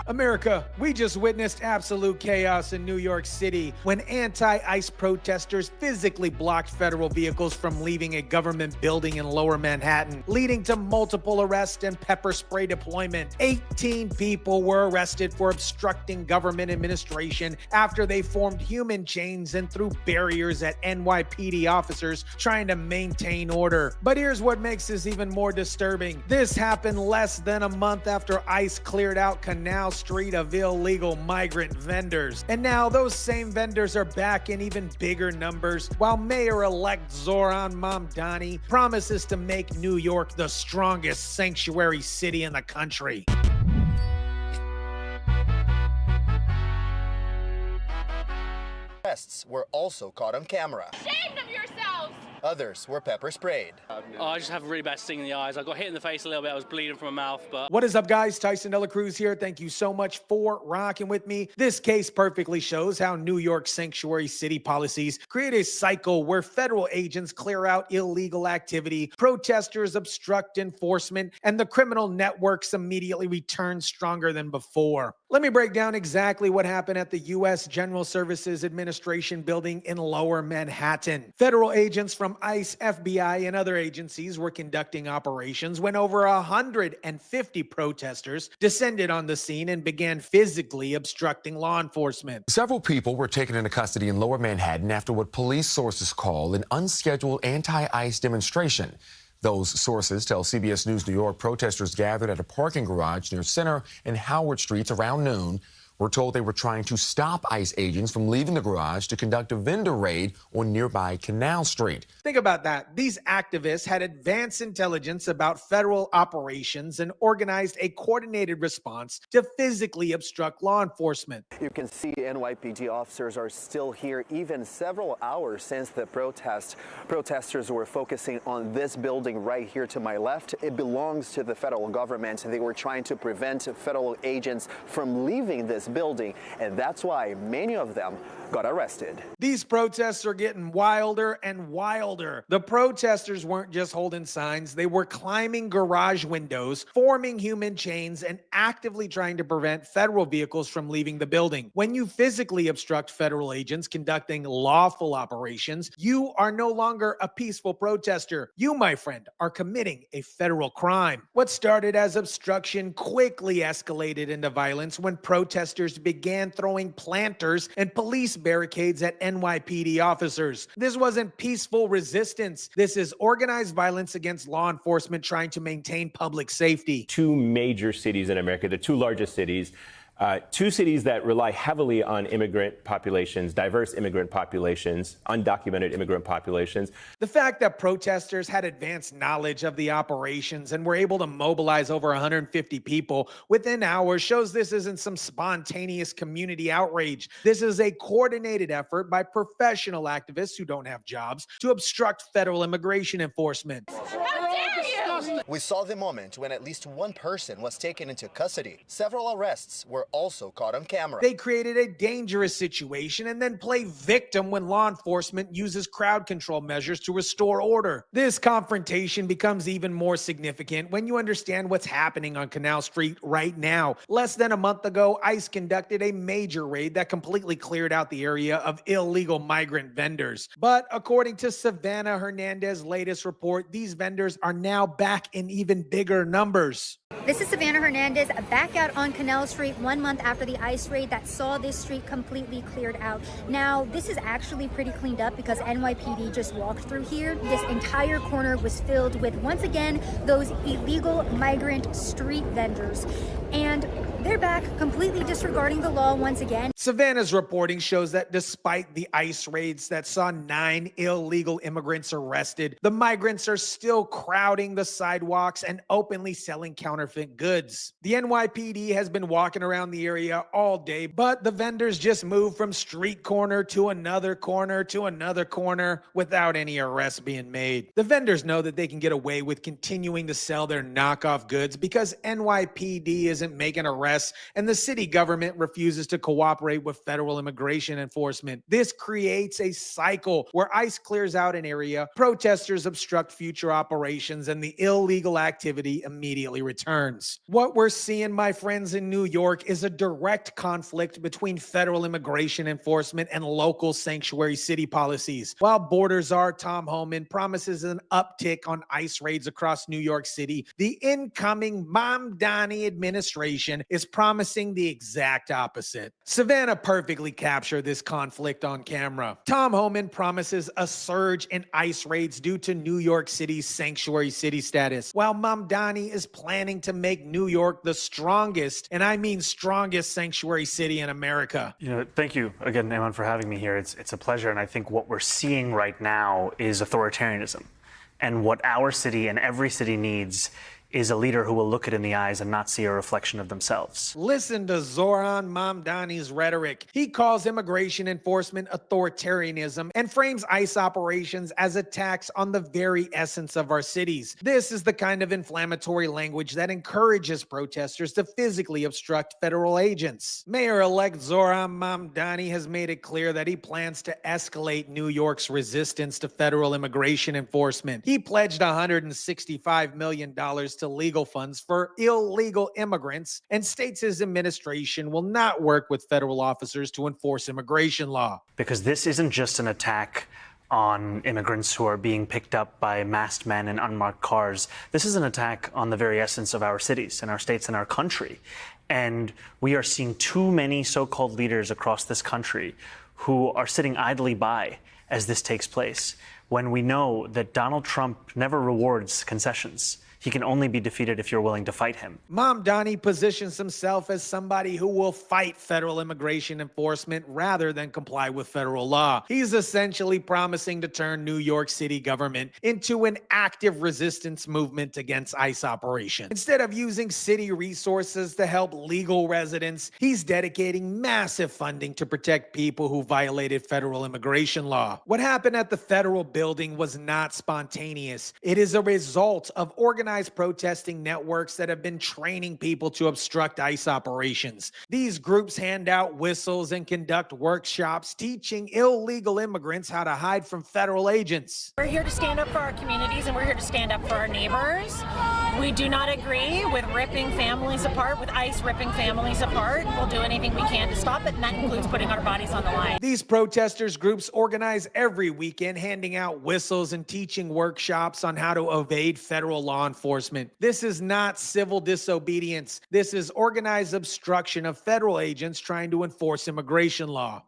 America, we just witnessed absolute chaos in New York City when anti-ICE protesters physically blocked federal vehicles from leaving a government building in Lower Manhattan, leading to multiple arrests and pepper spray deployment. 18 people were arrested for obstructing government administration after they formed human chains and threw barriers at NYPD officers trying to maintain order. But here's what makes this even more disturbing. This happened less than a month after ICE cleared out Canal Street of illegal migrant vendors. And now those same vendors are back in even bigger numbers, while Mayor-elect Zohran Mamdani promises to make New York the strongest sanctuary city in the country. Arrests were also caught on camera. Ashamed of yourselves! Others were pepper sprayed. I just have a really bad sting in the eyes. I got hit in the face a little bit. I was bleeding from my mouth. But what is up, guys? TYSON DELACRUZ here. Thank you so much for rocking with me. This case perfectly shows how New York's sanctuary city policies create a cycle where federal agents clear out illegal activity, protesters obstruct enforcement, and the criminal networks immediately return stronger than before. Let me break down exactly what happened at the U.S. General Services Administration building in Lower Manhattan. Federal agents from ICE, FBI, and other agencies were conducting operations when over 150 protesters descended on the scene and began physically obstructing law enforcement. Several people were taken into custody in Lower Manhattan after what police sources call an unscheduled anti-ICE demonstration. Those sources tell CBS News New York protesters gathered at a parking garage near Center and Howard Streets around noon. We're told they were trying to stop ICE agents from leaving the garage to conduct a vendor raid on nearby Canal Street. Think about that. These activists had advanced intelligence about federal operations and organized a coordinated response to physically obstruct law enforcement. You can see NYPD officers are still here even several hours since the protest. Protesters were focusing on this building right here to my left. It belongs to the federal government. They were trying to prevent federal agents from leaving this building, and that's why many of them got arrested. These protests are getting wilder and wilder. The protesters weren't just holding signs, they were climbing garage windows, forming human chains, and actively trying to prevent federal vehicles from leaving the building. When you physically obstruct federal agents conducting lawful operations, you are no longer a peaceful protester. You, my friend, are committing a federal crime. What started as obstruction quickly escalated into violence when protesters began throwing planters and police barricades at NYPD officers. This wasn't peaceful resistance. This is organized violence against law enforcement trying to maintain public safety. Two major cities in America, the two largest cities, two cities that rely heavily on immigrant populations, diverse immigrant populations, undocumented immigrant populations. The fact that protesters had advanced knowledge of the operations and were able to mobilize over 150 people within hours shows this isn't some spontaneous community outrage. This is a coordinated effort by professional activists who don't have jobs to obstruct federal immigration enforcement. We saw the moment when at least one person was taken into custody. Several arrests were also caught on camera. They created a dangerous situation and then play victim when law enforcement uses crowd control measures to restore order. This confrontation becomes even more significant when you understand what's happening on Canal Street right now. Less than a month ago, ICE conducted a major raid that completely cleared out the area of illegal migrant vendors. But according to Savannah Hernandez's latest report, these vendors are now back in even bigger numbers. This is Savannah Hernandez back out on Canal Street 1 month after the ICE raid that saw this street completely cleared out. Now, this is actually pretty cleaned up because NYPD just walked through here. This entire corner was filled with, once again, those illegal migrant street vendors. And they're back, completely disregarding the law once again. Savannah's reporting shows that despite the ICE raids that saw 9 illegal immigrants arrested, the migrants are still crowding the sidewalks and openly selling counterfeit goods. The NYPD has been walking around the area all day, but the vendors just move from street corner to another corner to another corner without any arrests being made. The vendors know that they can get away with continuing to sell their knockoff goods because NYPD isn't isn't making arrests, and the city government refuses to cooperate with federal immigration enforcement. This creates a cycle where ICE clears out an area, protesters obstruct future operations, and the illegal activity immediately returns. What we're seeing, my friends, in New York is a direct conflict between federal immigration enforcement and local sanctuary city policies. While borders are, Tom Homan promises an uptick on ICE raids across New York City, the incoming Mamdani administration is promising the exact opposite. Savannah perfectly captured this conflict on camera. Tom Homan promises a surge in ICE raids due to New York City's sanctuary city status, while Mamdani is planning to make New York the strongest, and I mean strongest, sanctuary city in America. Thank you again, Eamon, for having me here. It's a pleasure, and I think what we're seeing right now is authoritarianism. And what our city and every city needs is a leader who will look it in the eyes and not see a reflection of themselves. Listen to Zohran Mamdani's rhetoric. He calls immigration enforcement authoritarianism and frames ICE operations as attacks on the very essence of our cities. This is the kind of inflammatory language that encourages protesters to physically obstruct federal agents. Mayor-elect Zohran Mamdani has made it clear that he plans to escalate New York's resistance to federal immigration enforcement. He pledged $165 million to legal funds for illegal immigrants and states his administration will not work with federal officers to enforce immigration law. Because this isn't just an attack on immigrants who are being picked up by masked men in unmarked cars. This is an attack on the very essence of our cities and our states and our country. And we are seeing too many so-called leaders across this country who are sitting idly by as this takes place, when we know that Donald Trump never rewards concessions. He can only be defeated if you're willing to fight him. Mamdani positions himself as somebody who will fight federal immigration enforcement rather than comply with federal law. He's essentially promising to turn New York City government into an active resistance movement against ICE operations. Instead of using city resources to help legal residents, he's dedicating massive funding to protect people who violated federal immigration law. What happened at the federal building was not spontaneous. It is a result of organized protesting networks that have been training people to obstruct ICE operations. These groups hand out whistles and conduct workshops teaching illegal immigrants how to hide from federal agents. We're here to stand up for our communities and we're here to stand up for our neighbors. We do not agree with ripping families apart, with ICE ripping families apart. We'll do anything we can to stop it, and that includes putting our bodies on the line. These protesters groups organize every weekend, handing out whistles and teaching workshops on how to evade federal law enforcement. This is not civil disobedience. This is organized obstruction of federal agents trying to enforce immigration law.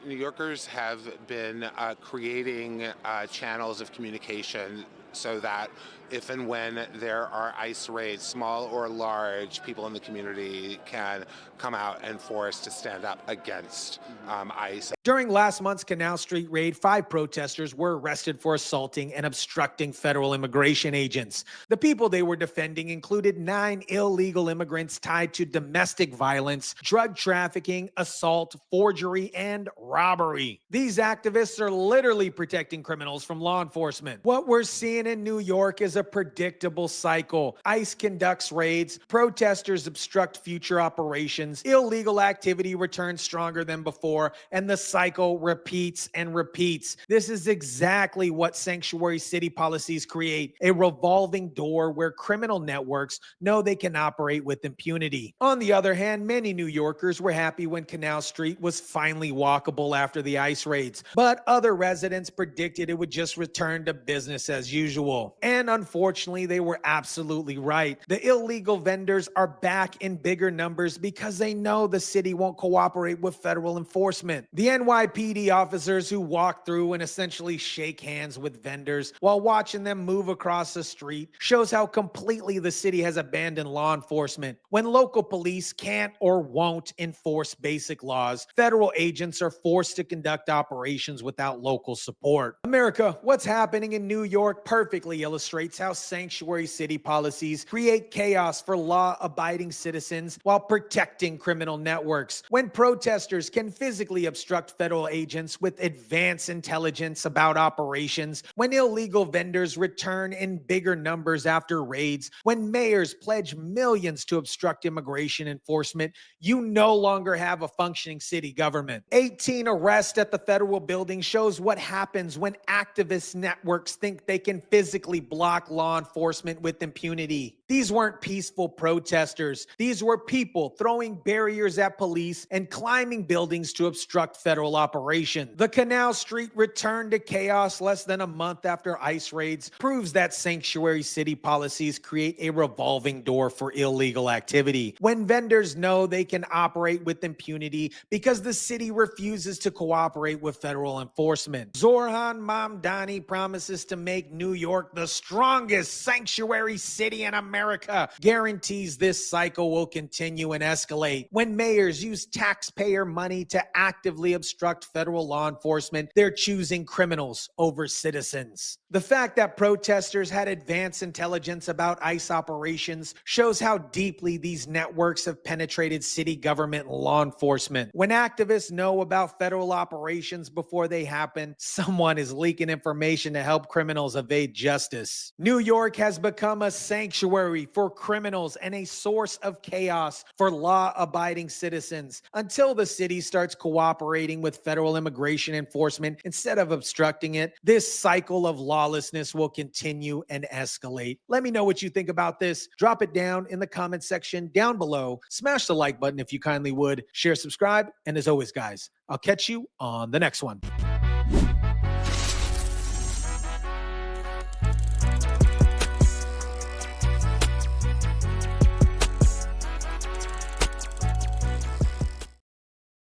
New Yorkers have been creating channels of communication so that if and when there are ICE raids, small or large, people in the community can come out and force to stand up against ICE. During last month's Canal Street raid, 5 protesters were arrested for assaulting and obstructing federal immigration agents. The people they were defending included 9 illegal immigrants tied to domestic violence, drug trafficking, assault, forgery, and robbery. These activists are literally protecting criminals from law enforcement. What we're seeing in New York is a predictable cycle. ICE conducts raids, protesters obstruct future operations, illegal activity returns stronger than before, and the cycle repeats and repeats. This is exactly what sanctuary city policies create, a revolving door where criminal networks know they can operate with impunity. On the other hand, many New Yorkers were happy when Canal Street was finally walkable after the ICE raids, but other residents predicted it would just return to business as usual. And unfortunately, they were absolutely right. The illegal vendors are back in bigger numbers because they know the city won't cooperate with federal enforcement. The NYPD officers who walk through and essentially shake hands with vendors while watching them move across the street shows how completely the city has abandoned law enforcement. When local police can't or won't enforce basic laws, federal agents are forced to conduct operations without local support. America, what's happening in New York perfectly illustrates how sanctuary city policies create chaos for law-abiding citizens while protecting criminal networks. When protesters can physically obstruct federal agents with advanced intelligence about operations, when illegal vendors return in bigger numbers after raids, when mayors pledge millions to obstruct immigration enforcement, you no longer have a functioning city government. 18 arrests at the federal building shows what happens when activist networks think they can physically block law enforcement with impunity. These weren't peaceful protesters. These were people throwing barriers at police and climbing buildings to obstruct federal operation. The Canal Street return to chaos less than a month after ICE raids proves that sanctuary city policies create a revolving door for illegal activity. When vendors know they can operate with impunity because the city refuses to cooperate with federal enforcement. Zohran Mamdani promises to make New York the strongest sanctuary city in America, guarantees this cycle will continue and escalate. When mayors use taxpayer money to actively obstruct federal law enforcement, they're choosing criminals over citizens. The fact that protesters had advanced intelligence about ICE operations shows how deeply these networks have penetrated city government and law enforcement. When activists know about federal operations before they happen, someone is leaking information to help criminals evade justice. New York has become a sanctuary for criminals and a source of chaos for law-abiding citizens. Until the city starts cooperating with federal immigration enforcement instead of obstructing it, this cycle of lawlessness will continue and escalate. Let me know what you think about this. Drop it down in the comment section down below. Smash the like button if you kindly would. Share, subscribe, and as always, guys, I'll catch you on the next one.